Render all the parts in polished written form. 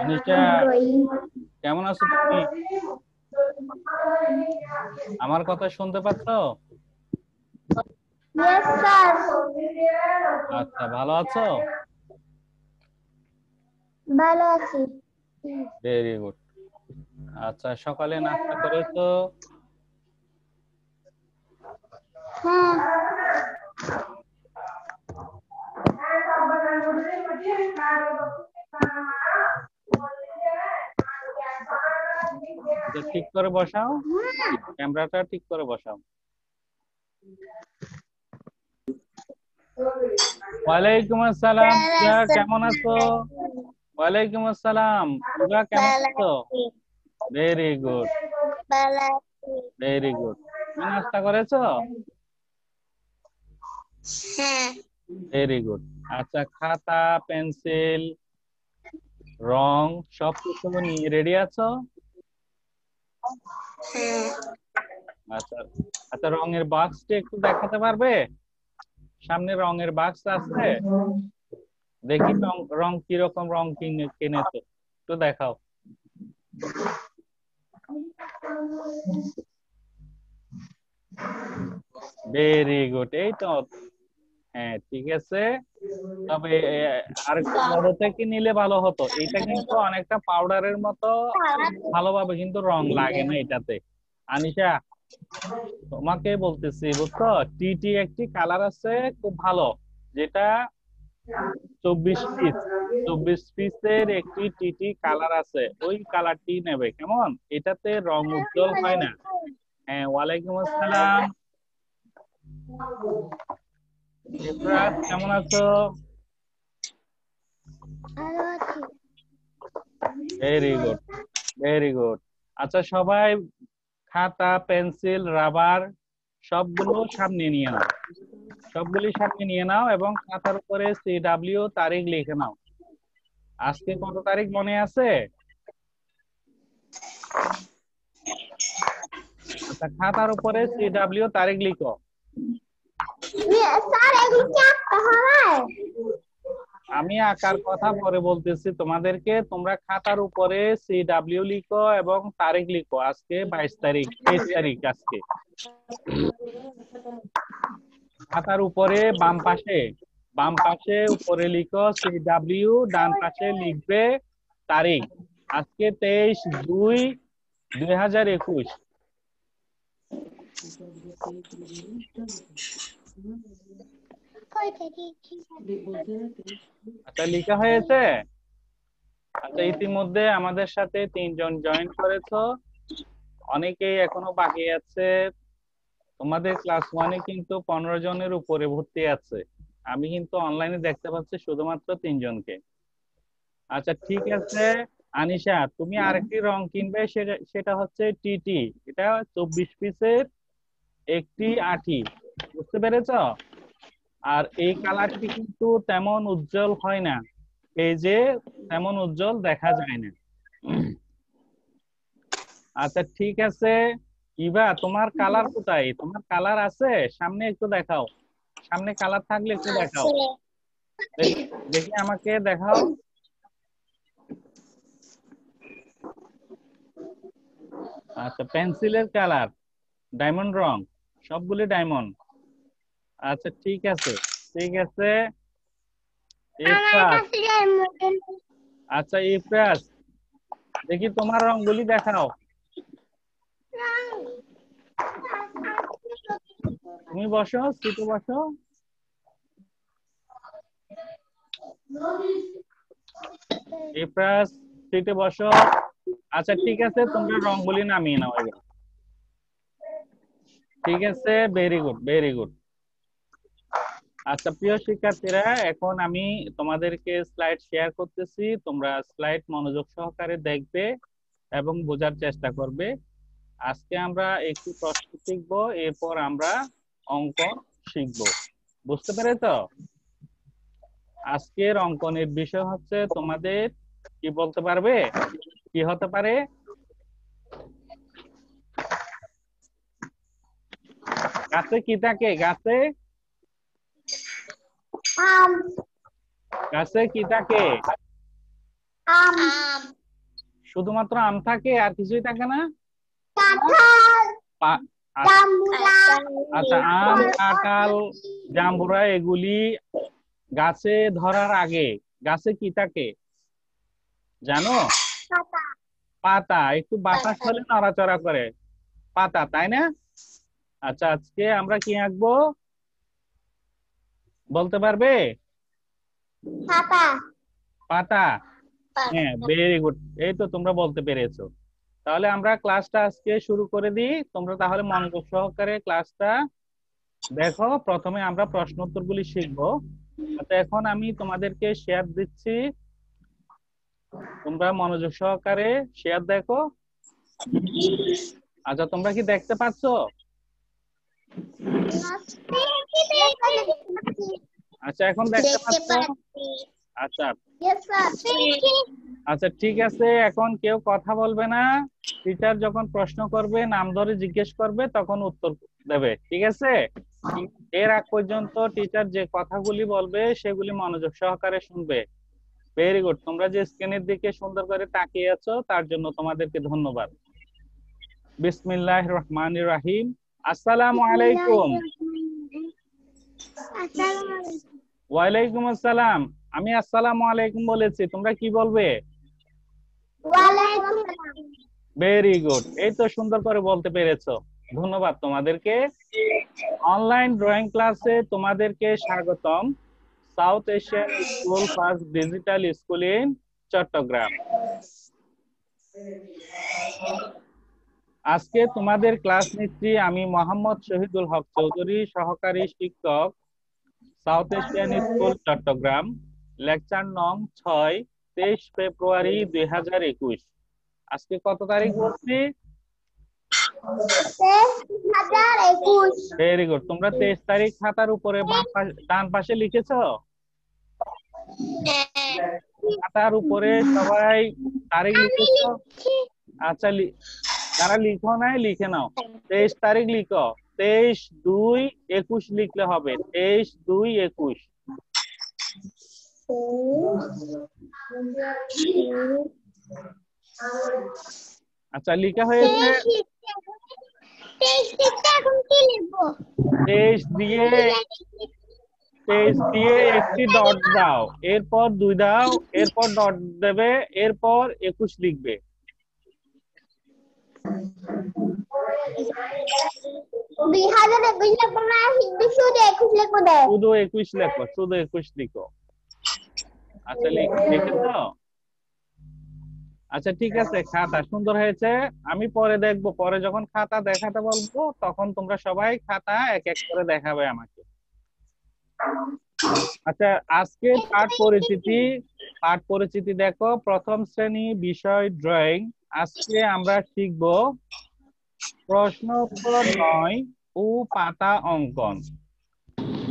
আনিশা, কেমন আছো তুমি? আমার কথা শুনতে পাচ্ছ? Yes, sir. আচ্ছা, ভালো আছো? ভালো আছি। Very good. আচ্ছা, সকালে নাস্তা করেছো? হ্যাঁ। যে ঠিক করে বসাও, ক্যামেরাটা ঠিক করে বসাও। ওয়ালাইকুম আসসালাম, পূজা কেমন আছো? ওয়ালাইকুম আসসালাম, পূজা কেমন ভালো আছো? আছি। ভেরি গুড, ভালো আছি। Very good. তুমি নাস্তা করেছো? হ্যাঁ। Very good. আচ্ছা, খাতা, পেন্সিল, রং সব কিছু নিয়ে রেডি আছো? হ্যাঁ। আচ্ছা আচ্ছা, রঙের বাক্সটা একটু দেখাতে পারবে? সামনে রঙের বাক্স আছে, দেখি রং রং কিরকম রং কিনেছো, একটু দেখাও। ভেরি গুড, এই তো। হ্যাঁ, ঠিক আছে। তবে আর একটু বড় থেকে নিলে ভালো হতো। এটা কিন্তু অনেকটা পাউডারের মতো, ভালোভাবে কিন্তু রং লাগে না এটাতে। আনিশা, তোমাকে বলতেছি বুঝছো, টিটি একটি কালার আছে খুব ভালো, যেটা 24 পিস, 24 পিসের একটি টিটি কালার আছে, ওই কালারটি নেবে কেমন? এটাতে রং উজ্জ্বল হয় না। হ্যাঁ, ওয়ালাইকুম আসসালাম। ইফরাত কেমন আছো? ভালো আছি। Very good, very good. আচ্ছা, সবাই খাতা, পেন্সিল, রাবার সবগুলো সামনে নিয়ে নাও, সবগুলি সামনে নিয়ে নাও এবং খাতার উপরে CW তারিখ লিখে নাও। আজকে কত তারিখ মনে আছে? আচ্ছা, খাতার উপরে CW তারিখ লিখো। স্যার, এগুলো কি আঁকতে হবে? আমি আঁকার কথা পরে বলতেছি তোমাদেরকে, তোমরা খাতার উপরে CW লিখো এবং তারিখ লিখো। আজকে 22 তারিখ, 23 তারিখ আজকে। খাতার উপরে বাম পাশে উপরে লিখো CW, ডান পাশে লিখবে তারিখ। আজকে 23/2/2021। আচ্ছা, লেখা হয়েছে? আচ্ছা, ইতিমধ্যে আমাদের সাথে 3 জন জয়েন করেছো, অনেকেই এখনো বাকি আছে। তোমাদের ক্লাস 1-এ কিন্তু 15 জনের উপরে ভর্তি আছে। আমি কিন্তু অনলাইনে দেখতে পাচ্ছি শুধুমাত্র 3 জনকে। আচ্ছা, ঠিক আছে। আনিশা, তুমি আরেকটি রং কিনবে, সেটা সেটা হচ্ছে টিটি। এটা 24 পিসের একটি আঠি, বুঝতে পেরেছো? আর এই কালারটি কিন্তু তেমন উজ্জ্বল হয় না, এই যে, তেমন উজ্জ্বল দেখা যায় না। আচ্ছা, ঠিক আছে। ইভা, তোমার কালার কোথায়? তোমার কালার আছে? সামনে একটু দেখাও, সামনে কালার থাকলে একটু দেখাও। আছে। দেখি, দেখি আমাকে দেখাও। আচ্ছা, পেন্সিলের কালার ডায়মন্ড রং, সবগুলি ডায়মন্ড। আচ্ছা, ঠিক আছে, ঠিক আছে। আমার ইফরাজ, কাছে ডায়মন্ড। আচ্ছা ইফরাজ, দেখি তোমার রংগুলি দেখাও। তুমি বসো, সিটে বসো। ইফরাজ, সিটে বসো। আচ্ছা, ঠিক আছে, তোমরা রংগুলি নামিয়ে নাও এবার। ঠিক আছে, ভেরি গুড, ভেরি গুড। আচ্ছা, প্রিয় শিক্ষার্থীরা, এখন আমি তোমাদেরকে স্লাইড শেয়ার করতেছি, তোমরা স্লাইড মনোযোগ সহকারে দেখবে এবং বোঝার চেষ্টা করবে। আজকে আমরা একটি প্রশ্ন শিখবো, এরপর আমরা অঙ্ক শিখবো। বুঝতে পেরেছো? আজকের অঙ্কনের বিষয় হচ্ছে তোমাদের, কি বলতে পারবে, কি হতে পারে? গাছে কি থাকে? গাছে আম গাছে কি থাকে? আম শুধুমাত্র আম থাকে আর কিছুই থাকে না? কাঁঠাল পা- আ- জাম্বুরা আচ্ছা, আম, কাঁঠাল, জাম্বুরা এগুলি গাছে ধরার আগে গাছে কি থাকে জানো? পাতা পাতা। একটু বাতাস হলে নড়াচড়া করে পাতা, তাই না? আচ্ছা, আজকে আমরা কি আঁকবো বলতে পারবে? পাতা পাতা। হ্যাঁ, ভেরি গুড। এই তো তোমরা বলতে পেরেছো। তাহলে আমরা ক্লাসটা আজকে শুরু করে দিই। তোমরা তাহলে মনোযোগ সহকারে ক্লাসটা দেখো। প্রথমে আমরা প্রশ্ন উত্তরগুলি শিখবো। আচ্ছা, এখন আমি তোমাদেরকে শেয়ার দিচ্ছি, তোমরা মনোযোগ সহকারে শেয়ার দেখো। আচ্ছা, তোমরা কি দেখতে পাচ্ছো? আচ্ছা, এখন দেখতে পাচ্ছো? আচ্ছা, আচ্ছা, ঠিক আছে। এখন কেউ কথা বলবে না। টিচার যখন প্রশ্ন করবে, নাম ধরে জিজ্ঞেস করবে, তখন উত্তর দেবে, ঠিক আছে? এর আগ পর্যন্ত টিচার যে কথাগুলি বলবে সেগুলি মনোযোগ সহকারে শুনবে। Very good. তোমরা যে স্ক্রিনের দিকে সুন্দর করে তাকিয়ে আছো তার জন্য তোমাদেরকে ধন্যবাদ। বিসমিল্লাহির রহমানির রহিম। আসসালামু আলাইকুম। ওয়ালাইকুম আসসালাম। আমি আসসালামু আলাইকুম বলেছি, তোমরা কি বলবে? Very good. এই তো সুন্দর করে বলতে পেরেছো, ধন্যবাদ তোমাদেরকে। অনলাইন ড্রয়িং ক্লাসে তোমাদেরকে স্বাগতম। South Asian school first digital school in Chittagong. আজকে তোমাদের ক্লাস নিচ্ছি আমি মোহাম্মদ শহীদুল হক চৌধুরী, সহকারী শিক্ষক, South Asian school Chittagong. Lecture নং 6, 23 ফেব্রুয়ারি 2021। আজকে কত তারিখ বলছি? 2021 ভেরি গুড। তোমরা 23 তারিখ খাতার উপরে ডান পাশে লিখেছো? খাতার উপরে সবাই তারিখ লিখেছো? আচ্ছা, যারা লিখো নাই লিখে নাও। 23 তারিখ লিখো। 23/2/21 লিখলে হবে। 23/2/21। আচ্ছা, লিখা হয়েছে? 23 দিয়ে 23 দিয়ে একটি ডট দাও, এরপর 2 দাও, এরপর ডট দেবে, এরপর 21 লিখবে। 2021 লিখবো না, শুধু 21 লিখবো। শুধু 21 লেখো, শুধু 21 লিখো। আচ্ছা, লিখেছো? আচ্ছা, ঠিক আছে। খাতা সুন্দর হয়েছে। আমি পরে দেখবো, পরে যখন খাতা দেখাতে বলবো তখন তোমরা সবাই খাতা এক এক করে দেখাবে আমাকে। আচ্ছা, আজকে পাঠ পরিচিতি দেখো। প্রথম শ্রেণী, বিষয় ড্রয়িং। আজকে আমরা শিখবো প্রশ্ন উত্তর 9 ও পাতা অঙ্কন।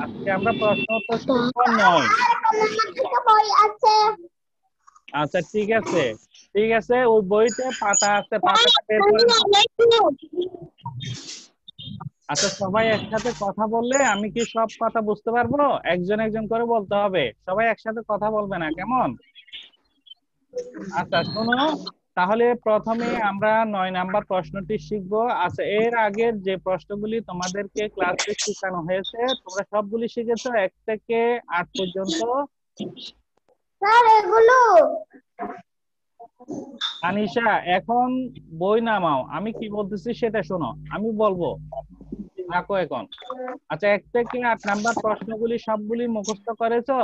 আজকে আমরা প্রশ্ন উত্তর শিখবো 9। আচ্ছা, ঠিক আছে, ঠিক আছে। ওই বইতে পাতা আছে, পাতাটা বের করে নাও। আচ্ছা, সবাই একসাথে কথা বললে আমি কি সব কথা বুঝতে পারবো? একজন একজন করে বলতে হবে, সবাই একসাথে কথা বলবে না, কেমন? আচ্ছা, শোনো। তাহলে প্রথমে আমরা 9 নাম্বার প্রশ্নটি শিখবো। আচ্ছা, এর আগের যে প্রশ্নগুলি তোমাদেরকে ক্লাসে শেখানো হয়েছে তোমরা সবগুলি শিখেছো 1 থেকে 8 পর্যন্ত। স্যার এগুলো আনিশা, এখন বই নামাও, আমি কি বলতেছি সেটা শোনো। আমি বলবো, রাখো এখন। আচ্ছা, 1 থেকে 8 নাম্বার প্রশ্নগুলি সবগুলি মুখস্থ করেছো?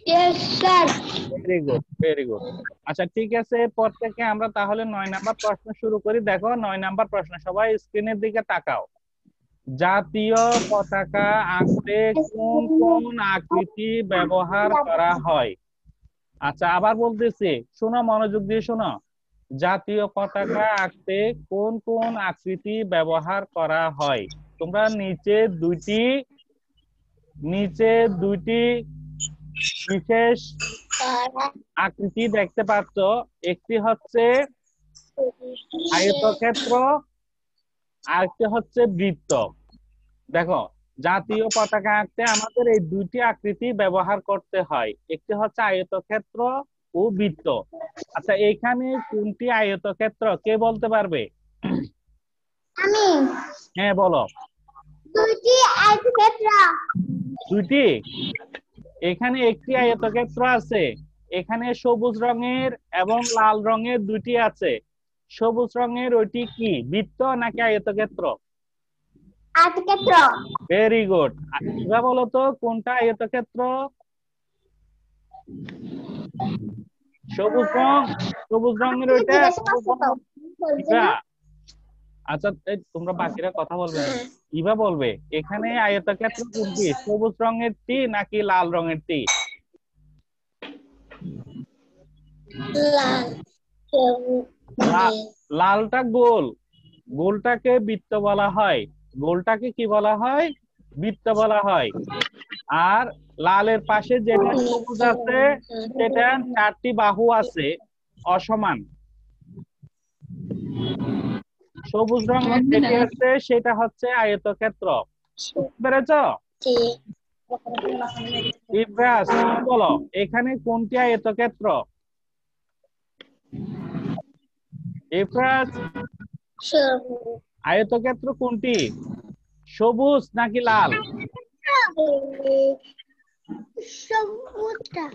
Yes sir. Very good, very good. আচ্ছা, ঠিক আছে। এরপর থেকে আমরা তাহলে 9 নাম্বার প্রশ্ন শুরু করি। দেখো 9 নাম্বার প্রশ্ন, সবাই স্ক্রিনের দিকে তাকাও। জাতীয় পতাকা আঁকতে কোন কোন আকৃতি ব্যবহার করা হয়? আচ্ছা, আবার বলতেছি, শোনো, মনোযোগ দিয়ে শোনো। জাতীয় পতাকা আঁকতে কোন কোন আকৃতি ব্যবহার করা হয়? তোমরা নিচে দুইটি বিশেষ আকৃতি দেখতে পাচ্ছ। একটি হচ্ছে আয়তক্ষেত্র, আরেকটি হচ্ছে বৃত্ত। দেখো, জাতীয় পতাকা আঁকতে আমাদের এই দুইটি আকৃতি ব্যবহার করতে হয়, একটি হচ্ছে আয়তক্ষেত্র ও বৃত্ত। আচ্ছা, এখানে কোনটি আয়তক্ষেত্র কে বলতে পারবে? আমি হ্যাঁ বলো। দুইটি আয়তক্ষেত্র। দুইটি? এখানে একটি আয়তক্ষেত্র আছে। এখানে সবুজ রঙের এবং লাল রঙের দুইটি আছে। সবুজ রঙের ওইটি কি, বৃত্ত নাকি আয়তক্ষেত্র? আয়তক্ষেত্র। Very good. এবার বলো তো কোনটা আয়তক্ষেত্র? সবুজ রং, সবুজ রঙের ওইটা জিজ্ঞাসা সবুজ করছো তো, রঙ। বলছে ইভা, না? আচ্ছা এই তোমরা বাকিরা কথা বলবে না। ইভা বলবে এখানে আয়তক্ষেত্র কোনটি, সবুজ রঙের টি নাকি লাল রঙের টি? লাল, সবুজ, লালটা গোল, গোলটাকে বৃত্ত বলা হয়। গোলটাকে কি বলা হয়? বৃত্ত বলা হয়। আর লালের পাশে যেটা সবুজ আছে সেটা চারটি বাহু আছে, অসমান। সবুজ রঙের যেটি আছে সেটা হচ্ছে আয়তক্ষেত্র। বুঝতে পেরেছো? ইব্রাস তুমি বলো এখানে কোনটি আয়তক্ষেত্র? ইব্রাস, সবুজ, আয়তক্ষেত্র কোনটি, সবুজ নাকি লাল? সবুজটা।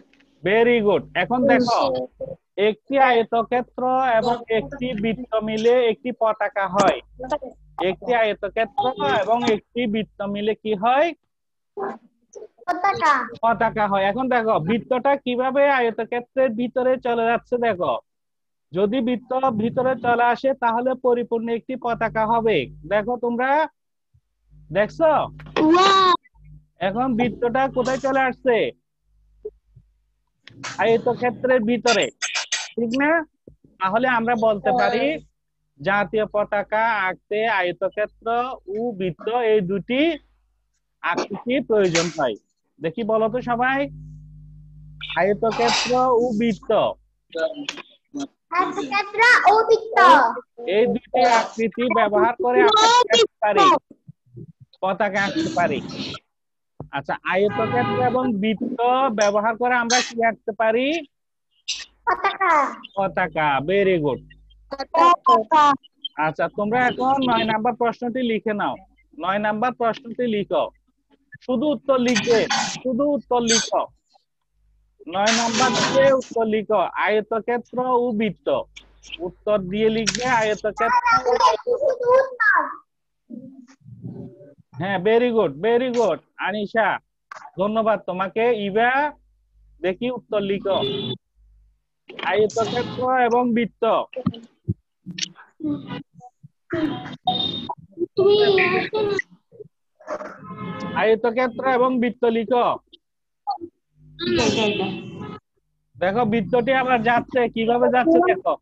Very good. এখন দেখো, একটি আয়তক্ষেত্র এবং একটি বৃত্ত মিলে একটি পতাকা হয়। একটি আয়তক্ষেত্র এবং একটি বৃত্ত মিলে কি হয়? পতাকা। পতাকা হয়। এখন দেখো বৃত্তটা কিভাবে আয়তক্ষেত্রের ভিতরে চলে যাচ্ছে, দেখো যদি বৃত্ত ভিতরে চলে আসে তাহলে পরিপূর্ণ একটি পতাকা হবে। দেখো তোমরা দেখছো? এখন বৃত্তটা কোথায় চলে আসছে? আয়তক্ষেত্রের ভিতরে, ঠিক না? তাহলে আমরা বলতে পারি জাতীয় পতাকা আঁকতে আয়তক্ষেত্র ও বৃত্ত এই দুটি আকৃতি প্রয়োজন হয়। দেখি বলো তো সবাই, আয়তক্ষেত্র ও বৃত্ত আয়তক্ষেত্র ও বৃত্ত। এই দুটি আকৃতি ব্যবহার করে আমরা কি আঁকতে পারি? পতাকা আঁকতে পারি। আচ্ছা, আয়তক্ষেত্র এবং বৃত্ত ব্যবহার করে আমরা কি আঁকতে পারি? পতাকা। পতাকা। Very good. আচ্ছা, তোমরা এখন 9 নাম্বার প্রশ্নটি লিখে নাও। 9 নাম্বার প্রশ্নটি লিখো, শুধু উত্তর লিখবে, শুধু উত্তর লিখো। 9 নাম্বার দিয়ে উত্তর লিখো, আয়তক্ষেত্র ও বৃত্ত। উত্তর দিয়ে লিখবে আয়তক্ষেত্র ও বৃত্ত। হ্যাঁ, very good, very good Anisha, ধন্যবাদ তোমাকে। ইভা, দেখি উত্তর লিখো, আয়তক্ষেত্র এবং বৃত্ত। আয়তক্ষেত্র এবং বৃত্ত লিখো। দেখো বৃত্তটি আবার যাচ্ছে, কিভাবে যাচ্ছে দেখো।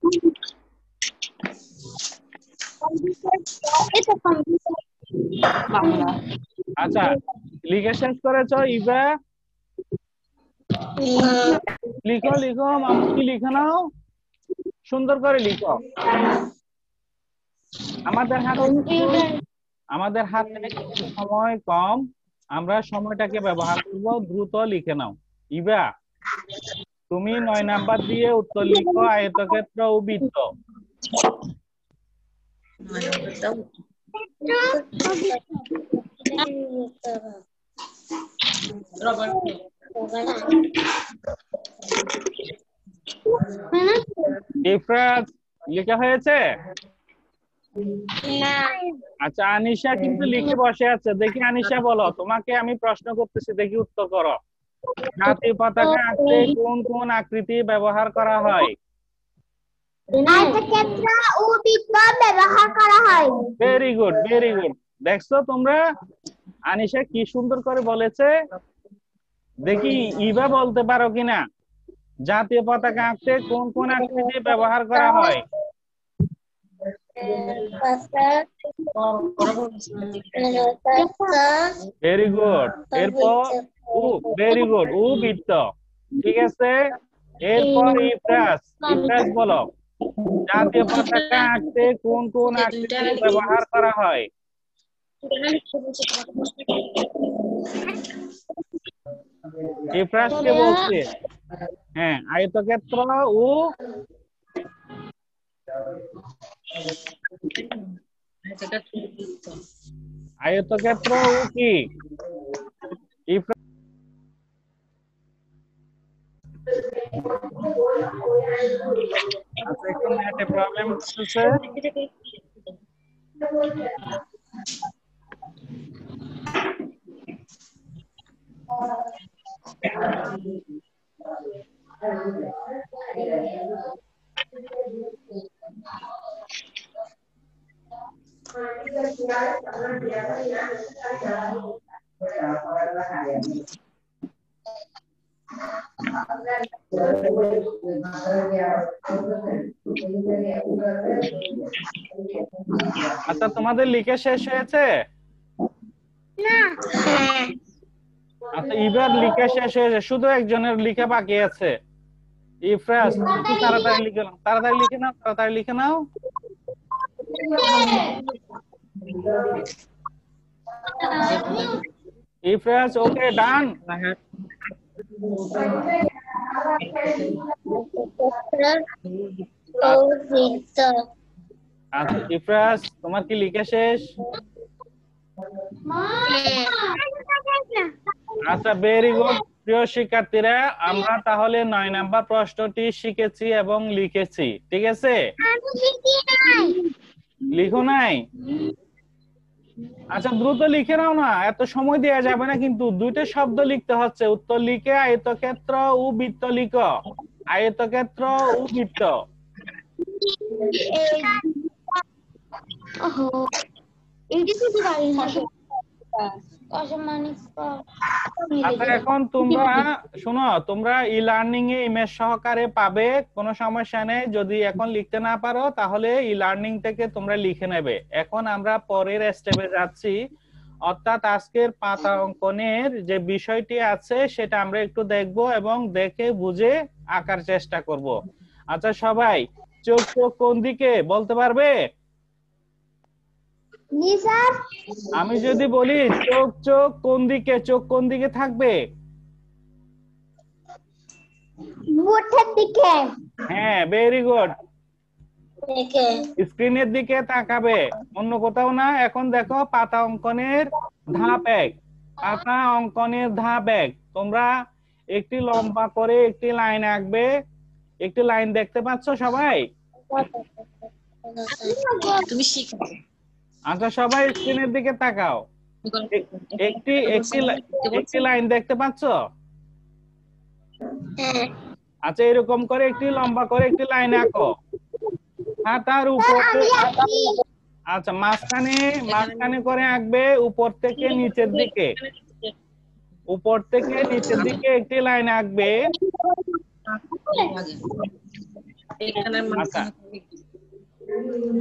আচ্ছা, লিখে শেষ করেছো ইভা? লিখো লিখো মামুনি, লিখে নাও, সুন্দর করে লিখো। আমাদের হাতে একটু সময় কম, আমরা সময়টাকে ব্যবহার করব, দ্রুত লিখে নাও। ইভা, তুমি 9 নাম্বার দিয়ে উত্তর লিখো, আয়তক্ষেত্র ও বৃত্ত। ইফরাত, লেখা হয়েছে? আচ্ছা, আনিশা কিন্তু লিখে বসে আছে। দেখি আনিশা বলো, তোমাকে আমি প্রশ্ন করতেছি, দেখি উত্তর করো। জাতীয় পতাকা আঁকতে কোন কোন আকৃতি ব্যবহার করা হয়? আয়তক্ষেত্র ও বৃত্ত ব্যবহার করা হয়। Very good, very good. দেখছো তোমরা আনিশা কি সুন্দর করে বলেছে। দেখি ইভা বলতে পারো কিনা, জাতীয় পতাকা আঁকতে কোন কোন আকৃতি ব্যবহার করা হয়? Very good. এরপর ও, ভেরি গুড, ও বৃত্ত, ঠিক আছে। এরপর ইফরাজ, ইফরাজ বলো জাতীয় পতাকা আঁকতে কোন কোন আকৃতি ব্যবহার করা হয়? ইফরাজকে বলছি। হ্যাঁ, আয়তক্ষেত্র ও আয়তক্ষেত্র ও কি? ইফরাজ আচ্ছা, একটু নেটে প্রবলেম হচ্ছে। আচ্ছা, তোমাদের লিখে শেষ হয়েছে? আচ্ছা, এবার লিখে শেষ হয়েছে, শুধু একজনের লিখে বাকি আছে। ইফরাজ, একটু তাড়াতাড়ি লিখে নাও, তাড়াতাড়ি লিখে নাও, তাড়াতাড়ি লিখে নাও। ইফরাজ, ওকে, ডান। আচ্ছা ইফরাজ, তোমার কি লিখে শেষ? আচ্ছা, ভেরি গুড। প্রিয় শিক্ষার্থীরা, আমরা তাহলে 9 নাম্বার প্রশ্নটি শিখেছি এবং লিখেছি, ঠিক আছে? লিখো নাই? আচ্ছা, দ্রুত লিখে নাও না, এত সময় দেওয়া যাবে না কিন্তু। দুইটা শব্দ লিখতে হচ্ছে, উত্তর লিখে আয়তক্ষেত্র ও বৃত্ত লিখো। আয়তক্ষেত্র ও বৃত্ত। আচ্ছা, এখন তোমরা শোনো, তোমরা ই লার্নিং এ ইমেজ সহকারে পাবে, কোনো সমস্যা নেই। যদি এখন লিখতে না পারো তাহলে ই লার্নিং থেকে তোমরা লিখে নেবে। এখন আমরা পরের স্টেপে যাচ্ছি, অর্থাৎ আজকের পাতা অঙ্কনের যে বিষয়টি আছে সেটা আমরা একটু দেখব এবং দেখে বুঝে আঁকার চেষ্টা করব। আচ্ছা সবাই, চোখ চোখ কোন দিকে বলতে পারবে? জি স্যার। আমি যদি বলি চোখ চোখ কোন দিকে, চোখ কোন দিকে থাকবে? বুথের দিকে। হ্যাঁ, ভেরি গুড। স্ক্রিনের দিকে তাকাবে, অন্য কোথাও না। এখন দেখো পাতা অঙ্কনের ধাপ 1। পাতা অঙ্কনের ধাপ 1, তোমরা একটি লম্বা করে একটি লাইন আঁকবে। একটি লাইন দেখতে পাচ্ছ সবাই? তুমি শিখো। আচ্ছা, সবাই স্ক্রিনের দিকে তাকাও। একটি একটি লাইন দেখতে পাচ্ছ? আচ্ছা, এরকম করে একটি লম্বা করে একটি লাইন আঁকো খাতার উপরে। আচ্ছা, মাঝখানে করে আঁকবে উপর থেকে নিচের দিকে। উপর থেকে নিচের দিকে একটি লাইন আঁকবে। আচ্ছা,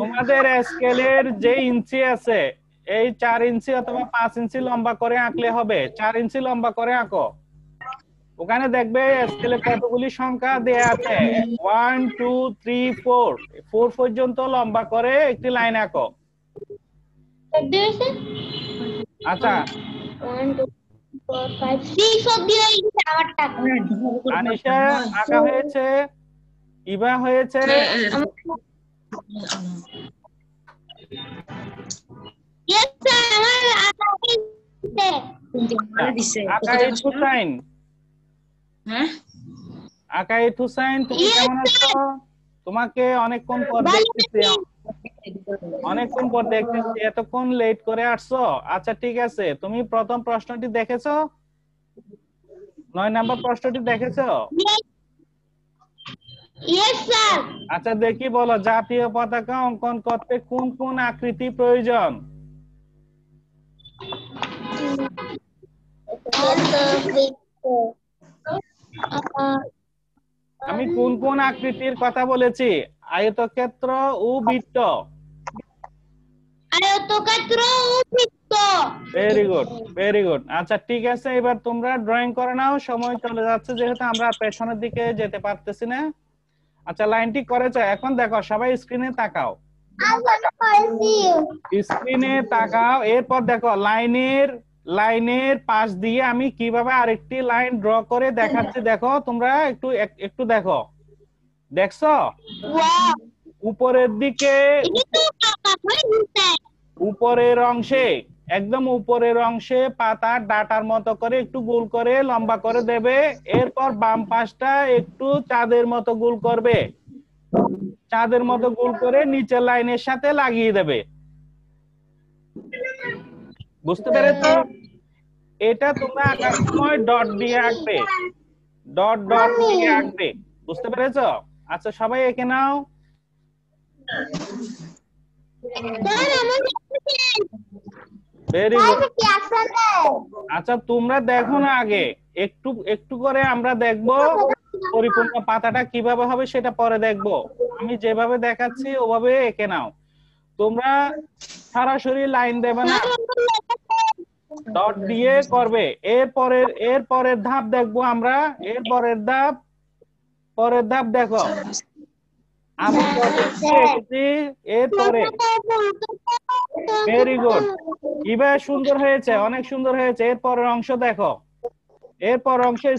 তোমাদের স্কেলের যে ইঞ্চি আছে, এই 4 ইঞ্চি অথবা 5 ইঞ্চি লম্বা করে আঁকলে হবে। 4 ইঞ্চি লম্বা করে আঁকো। ওখানে দেখবে স্কেলে কতগুলি সংখ্যা দেয়া আছে, 1 2 3 4, 4 পর্যন্ত লম্বা করে একটি লাইন আঁকো। আচ্ছা, 1 2 4 5 6 অবধি হয়েছে আমারটা। আনিশা আঁকা হয়েছে, ইবা হয়েছে, ইয়েস স্যার, আমার আঁকা হয়েছে। আকাইদ হুসাইন। হ্যাঁ, আকাইদ হুসাইন, তুমি কেমন আছো? তোমাকে অনেকক্ষণ পর দেখতেছি, অনেকক্ষণ পর দেখতেছি, এতক্ষণ লেট করে আসছো। আচ্ছা ঠিক আছে, তুমি প্রথম প্রশ্নটি দেখেছো? 9 নাম্বার প্রশ্নটি দেখেছো? Yes sir. আচ্ছা দেখি, বলো জাতীয় পতাকা অঙ্কন করতে কোন কোন আকৃতি প্রয়োজন? আমি কোন কোন আকৃতির কথা বলেছি? আয়তক্ষেত্র ও বৃত্ত। আয়তক্ষেত্র ও বৃত্ত। Very good, very good. আচ্ছা ঠিক আছে, এবার তোমরা ড্রয়িং করে নাও, সময় চলে যাচ্ছে যেহেতু আমরা পেছনের দিকে যেতে পারতেছি না। আচ্ছা লাইনটি করেছো, এখন দেখো সবাই স্ক্রিনে তাকাও, আমি করেছি। স্ক্রিনে তাকাও। এরপর দেখো লাইনের পাশ দিয়ে আমি কিভাবে আরেকটি লাইন ড্র করে দেখাচ্ছি, দেখো তোমরা একটু দেখো, দেখছো? ওয়াও, উপরের দিকে, এটা তো পাপা হয়ে গেছে। উপরের অংশে, একদম উপরের অংশে পাতা ডাটার মতো করে একটু গোল করে লম্বা করে দেবে। এরপর বাম পাশটা একটু চাঁদের মতো গোল করবে, চাঁদের মতো গোল করে নিচের লাইনের সাথে লাগিয়ে দেবে। বুঝতে পেরেছো? এটা তোমরা আঁকার সময় ডট দিয়ে আঁকবে, ডট ডট দিয়ে আঁকবে। বুঝতে পেরেছো? আচ্ছা সবাই এঁকে নাও। স্যার আমার দেখতেছেন। Very sir good. এটা কি আসলে? আচ্ছা তোমরা দেখো না আগে, একটু একটু করে আমরা দেখবো পরিপূর্ণ পাতাটা কিভাবে হবে সেটা পরে দেখবো। আমি যেভাবে দেখাচ্ছি ওভাবে এঁকে নাও। তোমরা সরাসরি লাইন দেবে না, স্যার আমার লেখা ডট দিয়ে করবে। এর পরের ধাপ দেখবো আমরা, এর পরের ধাপ দেখো, আমি ডট দিয়ে এঁকেছি। এরপরে ভেরি গুড, কিভাবে সুন্দর হয়েছে, অনেক সুন্দর হয়েছে। এরপরের অংশ দেখো, এরপর অংশে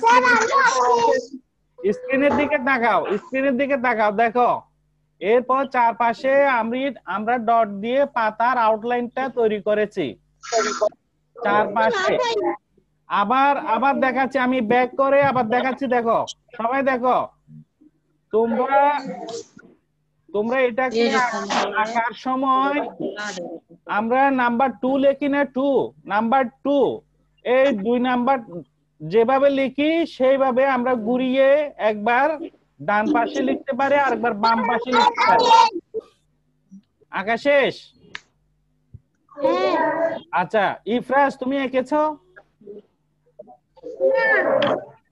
স্ক্রিনের দিকে তাকাও, স্ক্রিনের দিকে তাকাও, দেখো। এরপর চারপাশে আমরা ডট দিয়ে পাতার আউটলাইনটা তৈরি করেছি চারপাশে। আবার আবার দেখাচ্ছি, আমি ব্যাক করে আবার দেখাচ্ছি, দেখো সবাই দেখো। তোমরা তোমরা এটাকে আঁকার সময় আমরা নাম্বার 2 লিখি না, নাম্বার 2, এই 2 নাম্বার যেভাবে লিখি সেইভাবে আমরা ঘুরিয়ে একবার ডান পাশে লিখতে পারি আর একবার বাম পাশে লিখতে পারি। আঁকা শেষ? আচ্ছা ইফরাজ তুমি এঁকেছো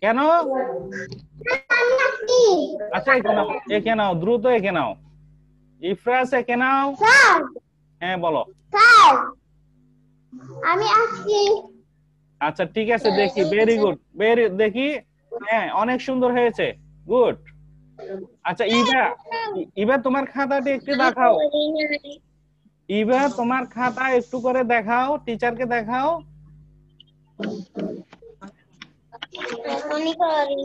কেন? আচ্ছা এঁকে নাও, দ্রুত এঁকে নাও। ইফরাজ এঁকে নাও। স্যার, হ্যাঁ বলো। স্যার আমি আসছি। আচ্ছা ঠিক আছে, দেখি। ভেরি গুড, দেখি। হ্যাঁ অনেক সুন্দর হয়েছে, গুড। আচ্ছা ইবা তোমার খাতাটি একটু দেখাও, ইবা তোমার খাতা একটু করে দেখাও, টিচারকে দেখাও। এখনই করি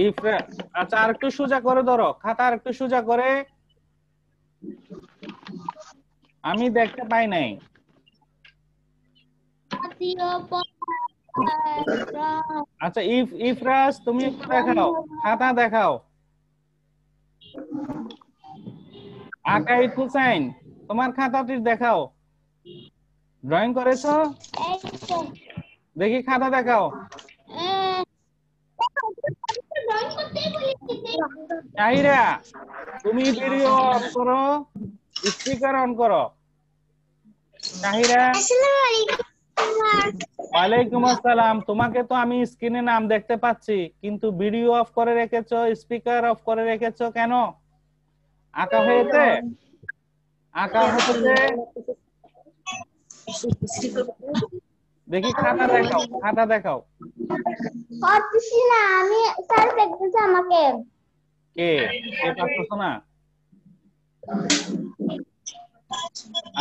ইফরা, আচ্ছা আর একটু সোজা করে ধরো, খাতা আর একটু সোজা করে, আমি দেখতে পাই নাই। আচ্ছা ইফরাজ তুমি একটু দেখাও, খাতা দেখাও। আকাইদ হুসাইন তোমার খাতাটি দেখাও, ড্রয়িং করেছো? দেখি খাতা দেখাও। তাহিরা তুমি ভিডিও অফ করো, স্পিকার অন করো। তাহিরা, ওয়ালাইকুম আসসালাম। তোমাকে তো আমি স্ক্রিনে নাম দেখতে পাচ্ছি, কিন্তু ভিডিও অফ করে রেখেছো, স্পিকার অফ করে রেখেছো কেন? আঁকা হয়েছে? আঁকা হয়েছে? দেখি খাতা দেখাও, খাতা দেখাও। করতেছি না আমি, স্যার দেখতেছে আমাকে। কে কে পারতেছো না?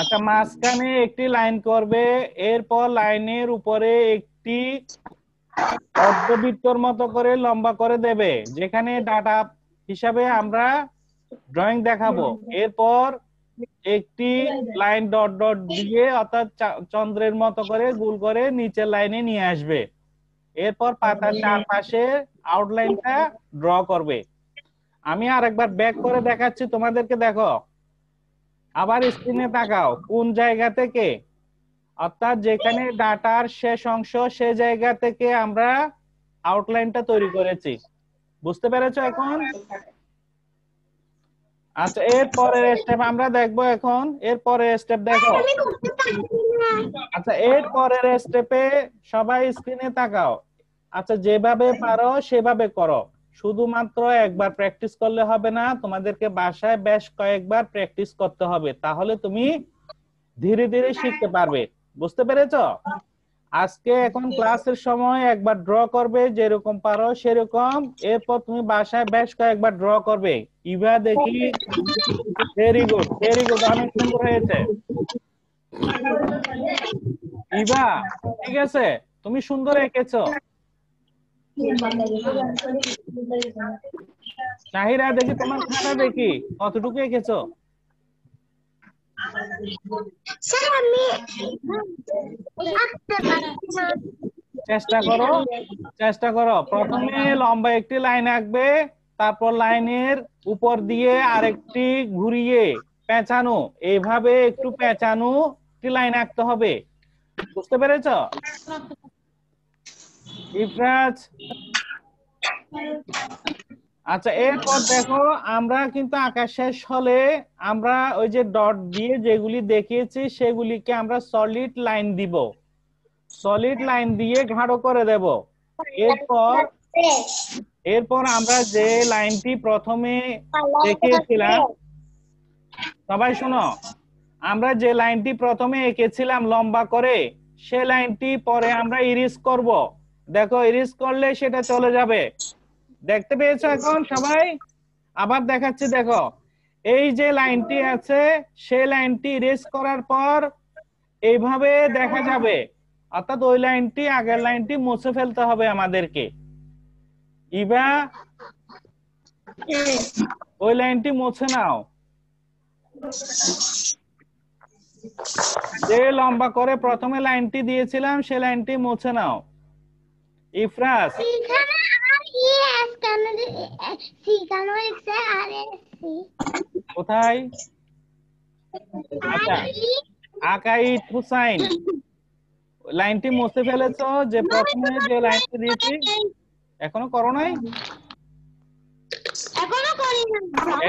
আচ্ছা মাঝখানে একটি লাইন করবে, এরপর লাইনের উপরে একটি অর্ধবৃত্তর মতো করে লম্বা করে দেবে, যেখানে ডাটা হিসাবে আমরা ড্রয়িং দেখাবো। এরপর একটি লাইন ডট ডট দিয়ে অর্থাৎ চন্দ্রের মতো করে গোল করে নিচের লাইনে নিয়ে আসবে। এরপর পাতার চারপাশে আউটলাইনটা ড্র করবে। আমি আরেকবার ব্যাক করে দেখাচ্ছি তোমাদেরকে, দেখো। আবার স্ক্রিনে তাকাও, কোন জায়গা থেকে, অর্থাৎ যেখানে ডাটার শেষ অংশ সে জায়গা থেকে আমরা আউটলাইনটা তৈরি করেছি। বুঝতে পেরেছো এখন? আচ্ছা এর পরের স্টেপ আমরা দেখবো এখন। এর পরের স্টেপ দেখো। আমি করতে পারছি না। আচ্ছা এর পরের স্টেপে সবাই স্ক্রিনে তাকাও। আচ্ছা যেভাবে পারো সেভাবে করো, শুধুমাত্র একবার প্র্যাকটিস করলে হবে না, তোমাদেরকে বাসায় বেশ কয়েকবার প্র্যাকটিস করতে হবে, তাহলে তুমি ধীরে ধীরে শিখতে পারবে। বুঝতে পেরেছো? আজকে এখন ক্লাসের সময় একবার ড্র করবে যেরকম পারো সেরকম, এরপর তুমি বাসায় বেশ কয়েকবার ড্র করবে। ইভা দেখি, ভেরি গুড ভেরি গুড, অনেক সুন্দর হয়েছে ইভা, ঠিক আছে, তুমি সুন্দর এঁকেছো। তাহিরা দেখি তোমার খাতা দেখি কতটুকু এঁকেছো। স্যার আমি আঁকতে পারছি না। চেষ্টা করো, চেষ্টা করো। প্রথমে লম্বা একটি লাইন আঁকবে, তারপর লাইনের উপর দিয়ে আরেকটি ঘুরিয়ে পেঁচানো, এইভাবে একটু পেঁচানো একটি লাইন আঁকতে হবে। বুঝতে পেরেছো ইফরাজ? আচ্ছা, এরপর দেখো আমরা কিন্তু আঁকা শেষ হলে আমরা ওই যে ডট দিয়ে যেগুলি দেখিয়েছি সেগুলিকে আমরা সলিড লাইন দিব, সলিড লাইন দিয়ে গাঢ় করে দেব। এরপর এরপর আমরা যে লাইনটি প্রথমে দেখিয়েছিলাম, সবাই শোনো, আমরা যে লাইনটি প্রথমে এঁকেছিলাম লম্বা করে, সে লাইনটি পরে আমরা ইরিজ করব। দেখো ইরিজ করলে সেটা চলে যাবে, দেখতে পেয়েছো এখন সবাই? আবার দেখাচ্ছি, দেখো এই যে লাইনটি আছে সেই লাইনটি ইরেজ করার পর এইভাবে দেখা যাবে, অর্থাৎ ওই লাইনটি আগের লাইনটি মুছে ফেলতে হবে আমাদেরকে। ইভা ওই লাইনটি মুছে নাও, যে লম্বা করে প্রথমে লাইনটি দিয়েছিলাম সে লাইনটি মুছে নাও। ইফরাজ এখানে আর এস কেন সি কেন লিখছে আর এস সি কোথায়? আচ্ছা, আকাইদ হুসাইন লাইনটি মুছে ফেলেছো, যে প্রথমে যে লাইনটি দিয়েছি। এখনো করো নাই? এখনো করি না।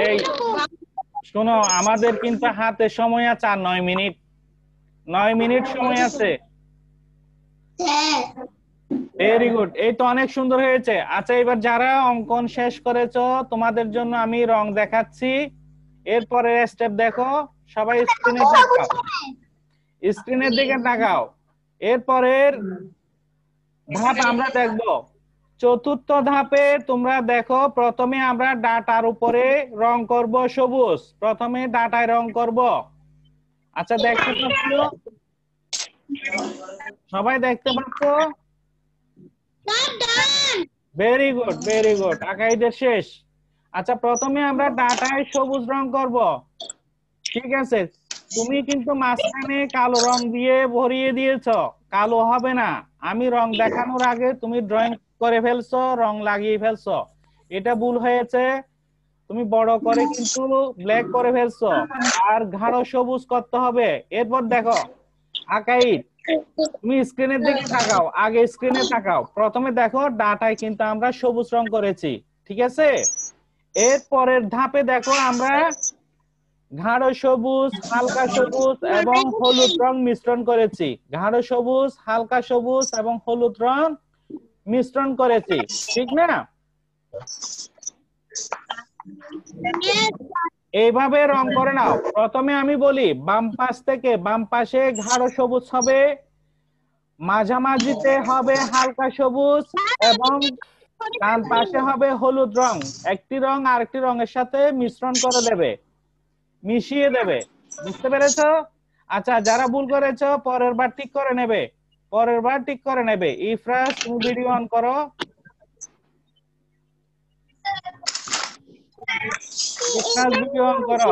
এই শোনো, আমাদের কিন্তু হাতে সময় আছে আর 9 মিনিট, 9 মিনিট সময় আছে। স্যার ভেরি গুড, এই তো অনেক সুন্দর হয়েছে। আচ্ছা, এবার যারা অঙ্কন শেষ করেছো তোমাদের জন্য আমি রং দেখাচ্ছি, এরপরে স্টেপ দেখো। সবাই স্ক্রিনে তাকাও, স্ক্রিনের দিকে তাকাও। এরপরের ধাপ আমরা দেখব। চতুর্থ ধাপে তোমরা দেখো, প্রথমে আমরা ডাটার উপরে রং করব সবুজ, প্রথমে ডাটায় রং করব। আচ্ছা, দেখতে পাচ্ছ? সবাই দেখতে পাচ্ছ? ভেরি গুড ভেরি গুড, আকাইদের শেষ। আচ্ছা, প্রথমে আমরা ডাটায় সবুজ রং করব, ঠিক আছে? তুমি কিন্তু মাঝখানে কালো রং দিয়ে ভরিয়ে দিয়েছো, কালো হবে না। আমি রং দেখানোর আগে তুমি ড্রয়িং করে ফেলছো, রং লাগিয়ে ফেলছো, এটা ভুল হয়েছে। তুমি বড় করে কিন্তু ব্ল্যাক করে ফেলছো, আর গাঢ় সবুজ করতে হবে। এরপর দেখো আকাইদ, তুমি স্ক্রিনের দিকে তাকাও, আগে স্ক্রিনে তাকাও। প্রথমে দেখো ডাটায় কিন্তু আমরা সবুজ রং করেছি, ঠিক আছে? এর পরের ধাপে দেখো আমরা গাঢ় সবুজ, হালকা সবুজ এবং হলুদ রং মিশ্রণ করেছি, গাঢ় সবুজ, হালকা সবুজ এবং হলুদ রং মিশ্রণ করেছি, ঠিক না? এইভাবে রং করে নাও। প্রথমে আমি বলি বাম পাশ থেকে, বাম পাশে গাঢ় সবুজ হবে, মাঝামাঝিতে হবে হালকা সবুজ এবং ডান পাশে হবে হলুদ রং। একটি রং আরেকটি রঙের সাথে মিশ্রণ করে দেবে, মিশিয়ে দেবে। বুঝতে পেরেছো? আচ্ছা, যারা ভুল করেছো পরের বার ঠিক করে নেবে, পরের বার ঠিক করে নেবে। ইফরাজ তুমি ভিডিও অন করো, ইফরাজ ভিডিও অন করো।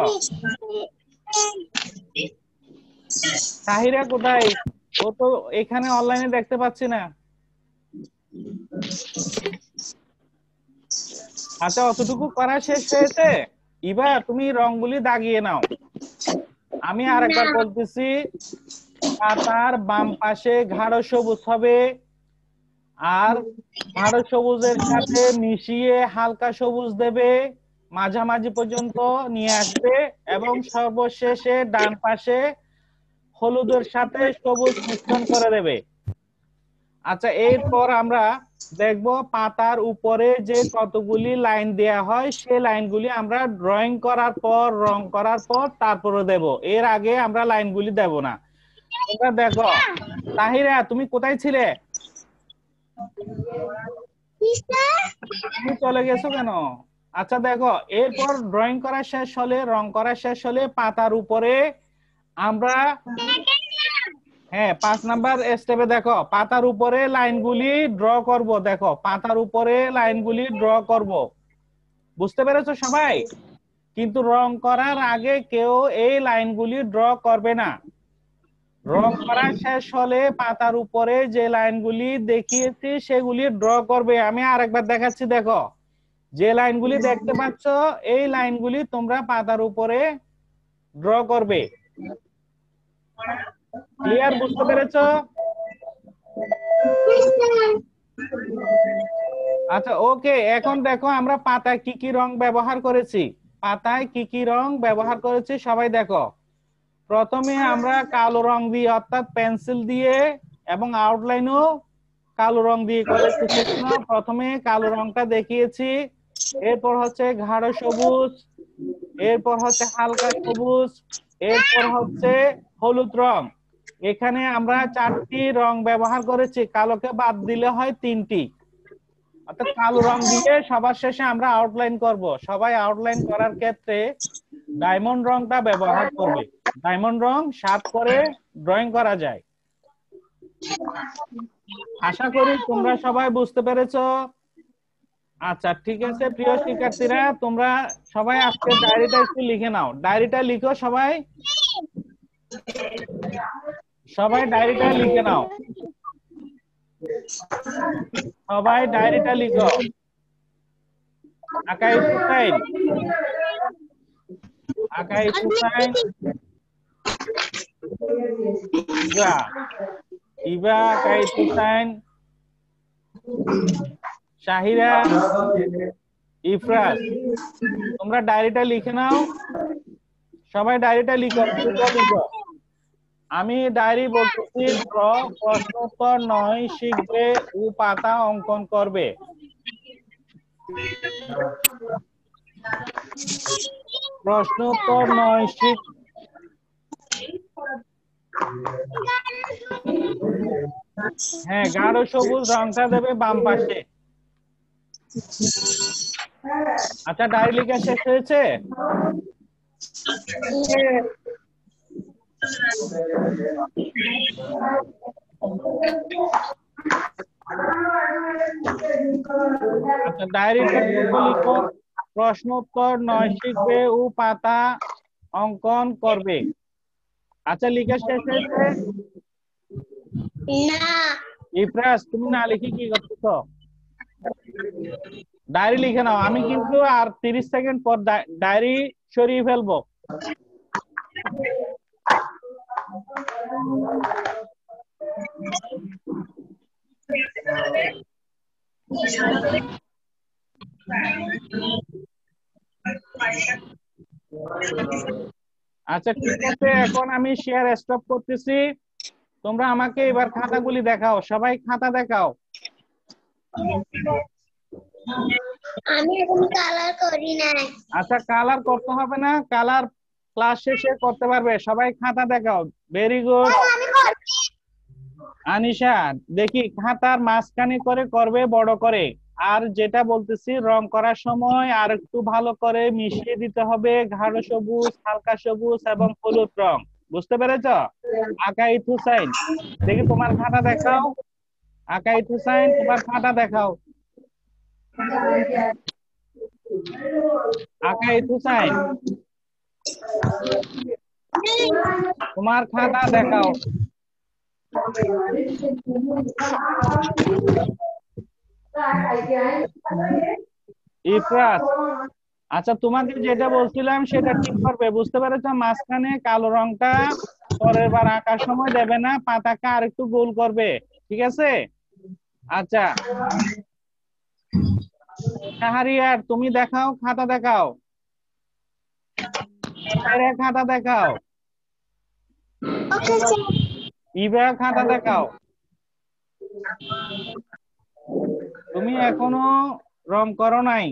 তাহিরা কোথায়? ও তো এখানে অনলাইনে দেখতে পাচ্ছি না। আচ্ছা, অতটুকু করা শেষ হয়েছে। ইভা তুমি রংগুলি দাগিয়ে নাও। আমি আরেকবার বলতেছি, পাতার বাম পাশে গাঢ় সবুজ হবে, আর গাঢ় সবুজের সাথে মিশিয়ে হালকা সবুজ দেবে, মাঝামাঝি পর্যন্ত নিয়ে আসবে এবং সর্বশেষে ডান পাশে হলুদের সাথে সবুজ মিশ্রণ করে দেবে। আচ্ছা, এরপর আমরা দেখব পাতার উপরে যে কতগুলি লাইন দেয়া হয় সেই লাইনগুলি আমরা ড্রয়িং করার পর, রং করার পর তারপরে দেব, এর আগে আমরা লাইনগুলি দেব না। তোমরা দেখো তাহিরা তুমি কোথায় ছিলে? স্যার তুমি চলে গেছো কেন? আচ্ছা দেখো, এরপর ড্রয়িং করা শেষ হলে, রং করা শেষ হলে পাতার উপরে আমরা, হ্যাঁ 5 নাম্বার স্টেপে দেখো পাতার উপরে লাইনগুলি ড্র করব। দেখো পাতার উপরে লাইনগুলি ড্র করব। বুঝতে পেরেছো সবাই? কিন্তু রং করার আগে কেউ এই লাইনগুলি ড্র করবে না। রং করা শেষ হলে পাতার উপরে যে লাইনগুলি দেখিয়েছি সেগুলি ড্র করবে। আমি আরেকবার দেখাচ্ছি, দেখো যে লাইনগুলি দেখতে পাচ্ছ এই লাইনগুলি তোমরা পাতার উপরে ড্র করবে। ক্লিয়ার? বুঝতে পেরেছো? আচ্ছা ওকে, এখন দেখো আমরা পাতায় কি কি রং ব্যবহার করেছি। পাতায় কি কি রং ব্যবহার করেছি সবাই দেখো। প্রথমে আমরা কালো রং দিয়ে অর্থাৎ পেন্সিল দিয়ে এবং আউটলাইনও কালো রং দিয়ে করেছি। সেজন্য প্রথমে কালো রংটা দেখিয়েছি, এরপর হচ্ছে গাঢ় সবুজ, এরপর হচ্ছে হালকা সবুজ, এরপর হচ্ছে হলুদ রং। এখানে আমরা 4টি রং ব্যবহার করেছি, কালোকে বাদ দিলে হয় 3টি। অর্থাৎ কালো রং দিয়ে সবার শেষে আমরা আউটলাইন করব। সবাই আউটলাইন করার ক্ষেত্রে ডায়মন্ড রংটা ব্যবহার করবে। ডায়মন্ড রং শার্প করে ড্রয়িং করা যায়। আশা করি তোমরা সবাই বুঝতে পেরেছো। আচ্ছা ঠিক আছে প্রিয় শিক্ষার্থীরা, তোমরা সবাই আজকে ডায়েরিটা একটু লিখে নাও। ডায়েরিটা লিখো সবাই, সবাই ডায়েরিটা লিখে নাও। সবাই ডায়েরিটা লিখো। আকাইব হুসাইন, আকাইব হুসাইন, ইবা, ইবা আকাইব হুসাইন, শাহিরা, ইফরাজ, তোমরা ডায়েরিটা লিখে নাও। সবাই ডায়েরিটা লিখো, লিখো। আমি ডায়েরি বলতেছি, ড্র প্রশ্নোত্তর 9 শিখবে ও পাতা অঙ্কন করবে। প্রশ্নোত্তর 9 শিখ, হ্যাঁ গাঢ় সবুজ রংটা দেবে বাম পাশে। আচ্ছা ডায়েরি লেখা শেষ হয়েছে? আচ্ছা ডায়েরিটা লিখো, প্রশ্নোত্তর 9 শিখবে ও পাতা অঙ্কন করবে। আচ্ছা লেখা শেষ হয়েছে? না ইফরাজ তুমি না লিখে কি করতেছো? ডায়েরি লিখে নাও। আমি কিন্তু আর 30 সেকেন্ড পর ডায়েরি সরিয়ে ফেলবো। আচ্ছা ঠিক আছে, এখন আমি শেয়ার স্টপ করতেছি। তোমরা আমাকে এবার খাতাগুলি দেখাও, সবাই খাতা দেখাও। আমি এখন কালার করি নাই। আচ্ছা কালার করতে হবে না, কালার ক্লাস শেষে করতে পারবে। সবাই খাতা দেখাও। Very good. আমি করছি। আনিশা দেখি খাতার মাঝখানে করে করবে বড় করে। আর যেটা বলতেছি রং করার সময় আর একটু ভালো করে মিশিয়ে দিতে হবে গাঢ় সবুজ, হালকা সবুজ এবং হলুদ রং। বুঝতে পেরেছ? আকাইব হুসাইন দেখি তোমার খাতা দেখাও। আকাইব হুসাইন তোমার খাতা দেখাও। আকাইব হুসাইন তোমার খাতা দেখাও। ইফরাজ আচ্ছা তোমাকে যেটা বলছিলাম সেটা ঠিক করবে। বুঝতে পেরেছো? মাঝখানে কালো রংটা পরের বার আঁকার সময় দেবে না, পাতাকে আর একটু গোল করবে। ঠিক আছে? আচ্ছা শাহরিয়ার তুমি দেখাও, খাতা দেখাও। খাতা দেখাও। Okay sir. ইবা খাতা দেখাও। তুমি এখনো রং করো নাই।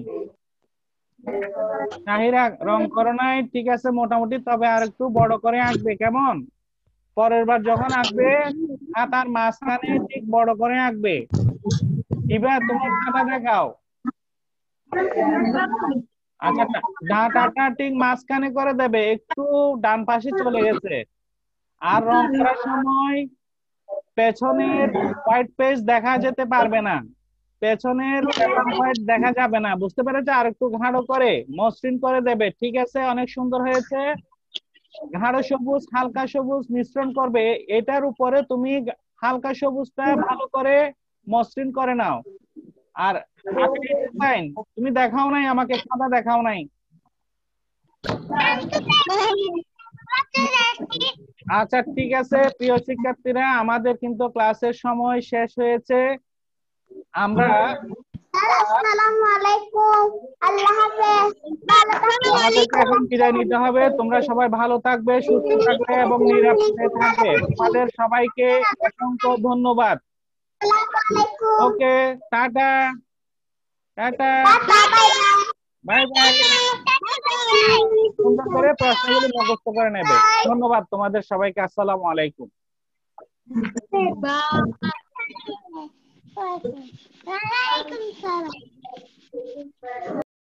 শাহিরা রং করো নাই, ঠিক আছে মোটামুটি, তবে আর একটু বড় করে আঁকবে। কেমন? পরের বার যখন আঁকবে খাতার মাঝখানে ঠিক বড় করে আঁকবে। এবার তোমার খাতা দেখাও। আচ্ছা, ডাঁটাটা ঠিক মাঝখানে করে দেবে, একটু ডান পাশে চলে গেছে। আর রং করার সময় পেছনের হোয়াইট পেজ দেখা যেতে পারবে না, পেছনের পেপার হোয়াইট দেখা যাবে না, বুঝতে পেরেছো? আর একটু গাঢ় করে মসৃণ করে দেবে। ঠিক আছে, অনেক সুন্দর হয়েছে। গাঢ় সবুজ হালকা সবুজ মিশ্রণ করবে, এটার উপরে তুমি হালকা সবুজটা ভালো করে মসৃণ করে নাও। আর ডিজাইন তুমি দেখাও নাই আমাকে, খাতা দেখাও নাই। আচ্ছা ঠিক আছে প্রিয় শিক্ষার্থীরা, আমাদের কিন্তু ক্লাসের সময় শেষ হয়েছে। আমরা আসসালামু আলাইকুম, আল্লাহ হাফেজ, ভালো থাকবেন। আমাদেরকে এখন বিদায় নিতে হবে। তোমরা সবাই ভালো থাকবে, সুস্থ থাকবে এবং নিরাপদে থাকবে। তোমাদের সবাইকে অসংখ্য ধন্যবাদ। আসসালামু আলাইকুম। ওকে, টাটা টাটা, বাই বাই। সুন্দর করে প্রশ্নগুলি মুখস্থ করে নেবে। ধন্যবাদ তোমাদের সবাইকে। আসসালামু আলাইকুম। ওয়ালাইকুম সালাম।